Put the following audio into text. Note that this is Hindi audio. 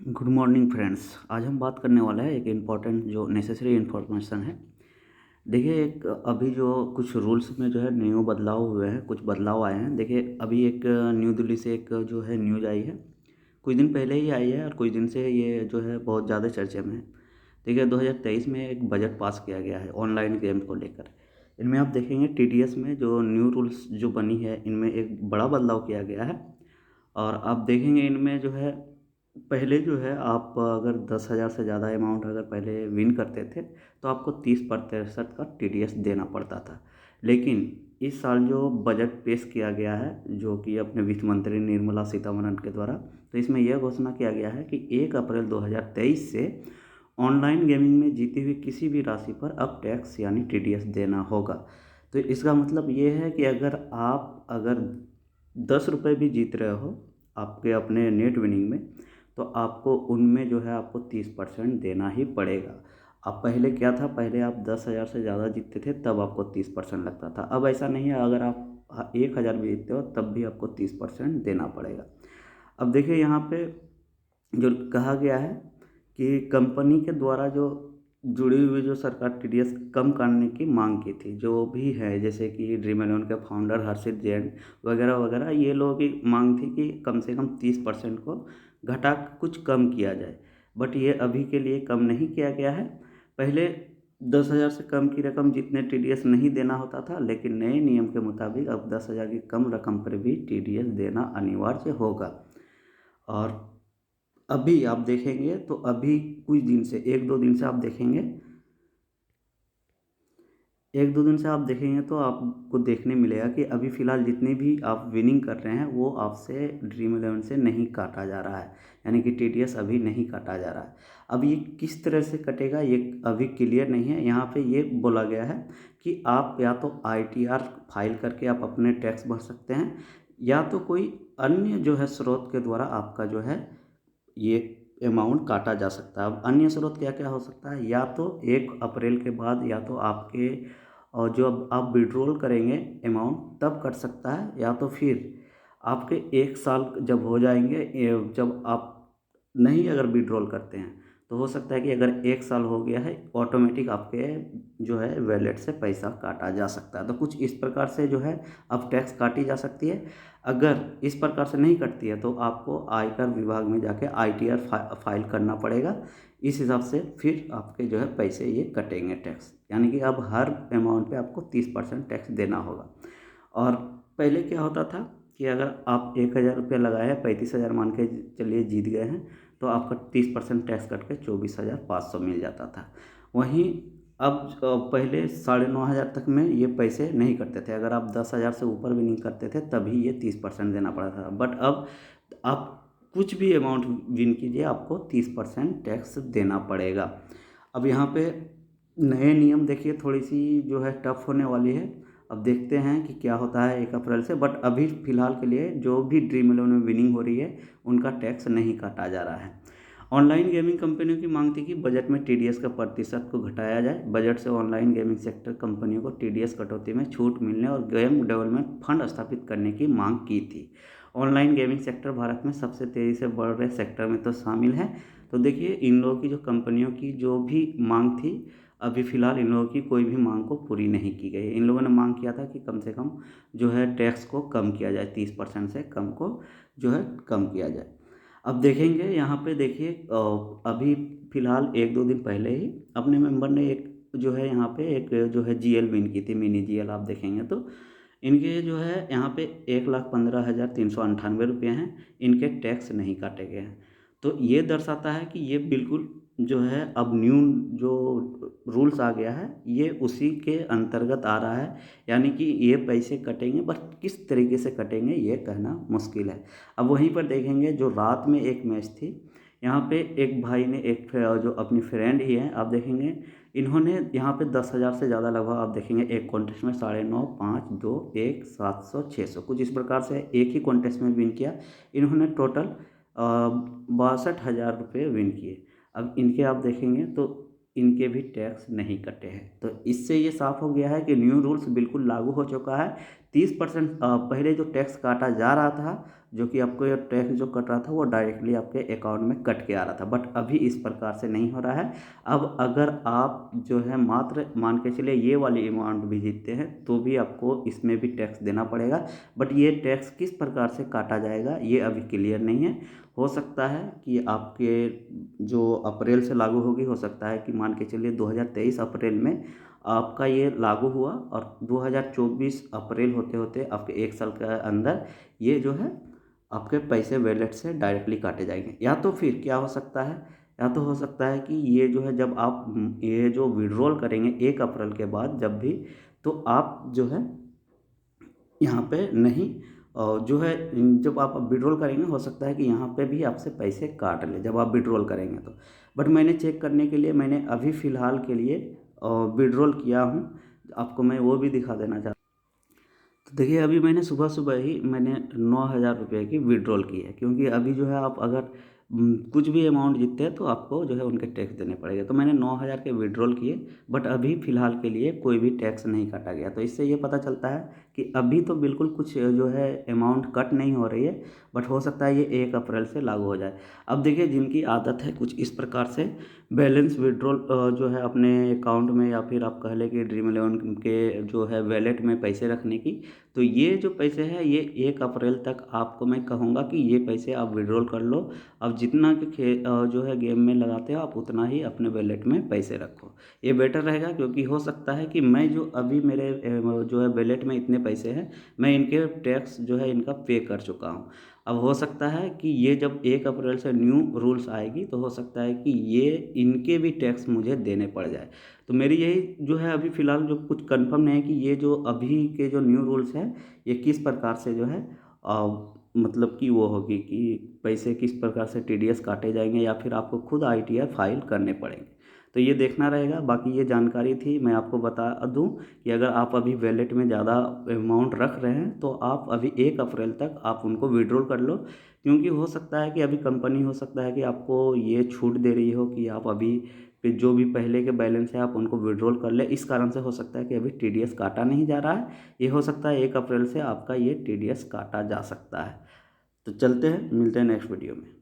Good morning friends. आज हम बात करने वाला है एक इम्पॉर्टेंट जो नेसेसरी इन्फॉर्मेशन है। देखिए, एक अभी जो कुछ रूल्स में जो है न्यू बदलाव हुए हैं, कुछ बदलाव आए हैं। देखिए, अभी एक न्यू दिल्ली से एक जो है न्यूज़ आई है, कुछ दिन पहले ही आई है और कुछ दिन से ये जो है बहुत ज़्यादा चर्चे में है। देखिए, 2023 में एक बजट पास किया गया है ऑनलाइन गेम को लेकर। इनमें आप देखेंगे टीडीएस में जो न्यू रूल्स जो बनी है, इनमें एक बड़ा बदलाव किया गया है। और आप देखेंगे इनमें जो है, पहले जो है आप अगर 10,000 से ज़्यादा अमाउंट अगर पहले विन करते थे तो आपको 30% का टीडीएस देना पड़ता था। लेकिन इस साल जो बजट पेश किया गया है, जो कि अपने वित्त मंत्री निर्मला सीतारमण के द्वारा, तो इसमें यह घोषणा किया गया है कि 1 अप्रैल 2023 से ऑनलाइन गेमिंग में जीती हुई किसी भी राशि पर अब टैक्स यानी टीडीएस देना होगा। तो इसका मतलब ये है कि अगर 10 रुपये भी जीत रहे हो आपके अपने नेट विनिंग में, तो आपको उनमें जो है आपको 30% देना ही पड़ेगा। अब पहले क्या था, पहले आप 10,000 से ज़्यादा जीतते थे तब आपको 30% लगता था। अब ऐसा नहीं है, अगर आप 1,000 भी जीतते हो तब भी आपको 30% देना पड़ेगा। अब देखिए यहाँ पे जो कहा गया है कि कंपनी के द्वारा जो जुड़ी हुई जो सरकार टीडीएस कम करने की मांग की थी, जो भी है जैसे कि ड्रीम इलेवन के फाउंडर हर्षित जैन वगैरह वगैरह, ये लोगों की मांग थी कि कम से कम 30% को घटा कुछ कम किया जाए। बट ये अभी के लिए कम नहीं किया गया है। पहले 10,000 से कम की रकम जितने टीडीएस नहीं देना होता था, लेकिन नए नियम के मुताबिक अब 10,000 की कम रकम पर भी टीडीएस देना अनिवार्य होगा। और अभी आप देखेंगे तो अभी कुछ दिन से 1-2 दिन से आप देखेंगे, 1-2 दिन से आप देखेंगे तो आपको देखने मिलेगा कि अभी फ़िलहाल जितनी भी आप विनिंग कर रहे हैं वो आपसे ड्रीम इलेवन से नहीं काटा जा रहा है, यानी कि टीडीएस अभी नहीं काटा जा रहा है। अब ये किस तरह से कटेगा ये अभी क्लियर नहीं है। यहाँ पे ये बोला गया है कि आप या तो आईटीआर फाइल करके आप अपने टैक्स भर सकते हैं, या तो कोई अन्य जो है स्रोत के द्वारा आपका जो है ये अमाउंट काटा जा सकता है। अब अन्य स्रोत क्या क्या हो सकता है, या तो 1 अप्रैल के बाद या तो आपके और जो अब आप विड्रॉल करेंगे अमाउंट तब कट सकता है, या तो फिर आपके 1 साल जब हो जाएंगे, जब आप नहीं अगर विड्रॉल करते हैं तो हो सकता है कि अगर 1 साल हो गया है ऑटोमेटिक आपके जो है वैलेट से पैसा काटा जा सकता है। तो कुछ इस प्रकार से जो है अब टैक्स काटी जा सकती है। अगर इस प्रकार से नहीं कटती है तो आपको आयकर विभाग में जाके आईटीआर फाइल करना पड़ेगा। इस हिसाब से फिर आपके जो है पैसे ये कटेंगे टैक्स, यानी कि अब हर अमाउंट पे आपको 30% टैक्स देना होगा। और पहले क्या होता था कि अगर आप 1,000 रुपये लगाए हैं, 35,000 मान के चलिए जीत गए हैं, तो आपका 30% टैक्स कट के 24,500 मिल जाता था। वहीं अब पहले 9,500 तक में ये पैसे नहीं कटते थे। अगर आप 10,000 से ऊपर भी नहीं करते थे तभी ये 30% देना पड़ता था। बट अब आप कुछ भी अमाउंट विन कीजिए, आपको 30% टैक्स देना पड़ेगा। अब यहाँ पे नए नियम देखिए थोड़ी सी जो है टफ होने वाली है। अब देखते हैं कि क्या होता है 1 अप्रैल से। बट अभी फ़िलहाल के लिए जो भी ड्रीम इलेवन में विनिंग हो रही है उनका टैक्स नहीं काटा जा रहा है। ऑनलाइन गेमिंग कंपनियों की मांग थी कि बजट में टीडीएस का प्रतिशत को घटाया जाए। बजट से ऑनलाइन गेमिंग सेक्टर कंपनियों को टीडीएस कटौती में छूट मिलने और गेम डेवलपमेंट फंड स्थापित करने की मांग की थी। ऑनलाइन गेमिंग सेक्टर भारत में सबसे तेज़ी से बढ़ रहे सेक्टर में तो शामिल है। तो देखिए, इन लोगों की जो कंपनियों की जो भी मांग थी, अभी फ़िलहाल इन लोगों की कोई भी मांग को पूरी नहीं की गई। इन लोगों ने मांग किया था कि कम से कम जो है टैक्स को कम किया जाए, 30% से कम को जो है कम किया जाए। अब देखेंगे यहाँ पे देखिए, अभी फ़िलहाल 1-2 दिन पहले ही अपने मेंबर ने एक जो है यहाँ पे एक जो है जीएल विन की थी, मिनी जीएल। आप देखेंगे तो इनके जो है यहाँ पे 1,15,398 रुपये हैं, इनके टैक्स नहीं काटे गए हैं। तो ये दर्शाता है कि ये बिल्कुल जो है अब न्यू जो रूल्स आ गया है ये उसी के अंतर्गत आ रहा है, यानी कि ये पैसे कटेंगे, बट किस तरीके से कटेंगे ये कहना मुश्किल है। अब वहीं पर देखेंगे जो रात में एक मैच थी, यहाँ पे एक भाई ने एक जो अपनी फ्रेंड ही है, आप देखेंगे इन्होंने यहाँ पे 10,000 से ज़्यादा लगभग आप देखेंगे एक कॉन्टेस्ट में 9.5, 5, 2, 1, 700, 600 कुछ इस प्रकार से एक ही कॉन्टेस्ट में विन किया। इन्होंने टोटल 62,000 रुपये विन किए। अब इनके आप देखेंगे तो इनके भी टैक्स नहीं कटे हैं। तो इससे ये साफ हो गया है कि न्यू रूल्स बिल्कुल लागू हो चुका है। 30% पहले जो टैक्स काटा जा रहा था जो कि आपको ये टैक्स जो कट रहा था वो डायरेक्टली आपके अकाउंट में कट के आ रहा था। बट अभी इस प्रकार से नहीं हो रहा है। अब अगर आप जो है मात्र मान के चलिए ये वाली अमाउंट भी जीतते हैं तो भी आपको इसमें भी टैक्स देना पड़ेगा। बट ये टैक्स किस प्रकार से काटा जाएगा ये अभी क्लियर नहीं है। हो सकता है कि आपके जो अप्रैल से लागू होगी, हो सकता है कि मान के चलिए 2023 अप्रैल में आपका ये लागू हुआ और 2024 अप्रैल होते होते आपके 1 साल के अंदर ये जो है आपके पैसे वॉलेट से डायरेक्टली काटे जाएंगे। या तो फिर क्या हो सकता है, या तो हो सकता है कि ये जो है जब आप ये जो विड्रॉल करेंगे 1 अप्रैल के बाद जब भी, तो आप जो है यहाँ पे नहीं, और जो है जब आप विड्रॉल करेंगे हो सकता है कि यहाँ पे भी आपसे पैसे काट ले जब आप विड्रॉल करेंगे तो। बट मैंने चेक करने के लिए मैंने अभी फ़िलहाल के लिए विड्रॉल किया हूँ, आपको मैं वो भी दिखा देना चाहता हूँ। तो देखिए अभी मैंने सुबह सुबह ही मैंने 9,000 रुपये की विड्रॉल की है, क्योंकि अभी जो है आप अगर कुछ भी अमाउंट जीतते हैं तो आपको जो है उनके टैक्स देने पड़ेंगे। तो मैंने 9,000 के विड्रॉल किए, बट अभी फ़िलहाल के लिए कोई भी टैक्स नहीं काटा गया। तो इससे ये पता चलता है कि अभी तो बिल्कुल कुछ जो है अमाउंट कट नहीं हो रही है, बट हो सकता है ये 1 अप्रैल से लागू हो जाए। अब देखिए जिनकी आदत है कुछ इस प्रकार से बैलेंस विड्रॉल जो है अपने अकाउंट में या फिर आप कह लें कि ड्रीम इलेवन के जो है वैलेट में पैसे रखने की, तो ये जो पैसे हैं ये 1 अप्रैल तक आपको मैं कहूँगा कि ये पैसे आप विड्रॉल कर लो। अब जितना कि जो है गेम में लगाते हो आप उतना ही अपने वैलेट में पैसे रखो, ये बेटर रहेगा। क्योंकि हो सकता है कि मैं जो अभी मेरे जो है वैलेट में इतने पैसे हैं, मैं इनके टैक्स जो है इनका पे कर चुका हूँ। अब हो सकता है कि ये जब 1 अप्रैल से न्यू रूल्स आएगी तो हो सकता है कि ये इनके भी टैक्स मुझे देने पड़ जाए। तो मेरी यही जो है अभी फ़िलहाल जो कुछ कंफर्म नहीं है कि ये जो अभी के जो न्यू रूल्स हैं ये किस प्रकार से जो है मतलब कि वो होगी कि पैसे किस प्रकार से टीडीएस काटे जाएंगे या फिर आपको खुद आईटीआर फाइल करने पड़ेंगे। तो ये देखना रहेगा। बाकी ये जानकारी थी, मैं आपको बता दूं कि अगर आप अभी वैलेट में ज़्यादा अमाउंट रख रहे हैं तो आप अभी 1 अप्रैल तक आप उनको विड्रॉल कर लो। क्योंकि हो सकता है कि अभी कंपनी हो सकता है कि आपको ये छूट दे रही हो कि आप अभी फिर जो भी पहले के बैलेंस है आप उनको विड्रॉल कर ले। इस कारण से हो सकता है कि अभी टीडीएस काटा नहीं जा रहा है। ये हो सकता है 1 अप्रैल से आपका ये टीडीएस काटा जा सकता है। तो चलते हैं, मिलते हैं नेक्स्ट वीडियो में।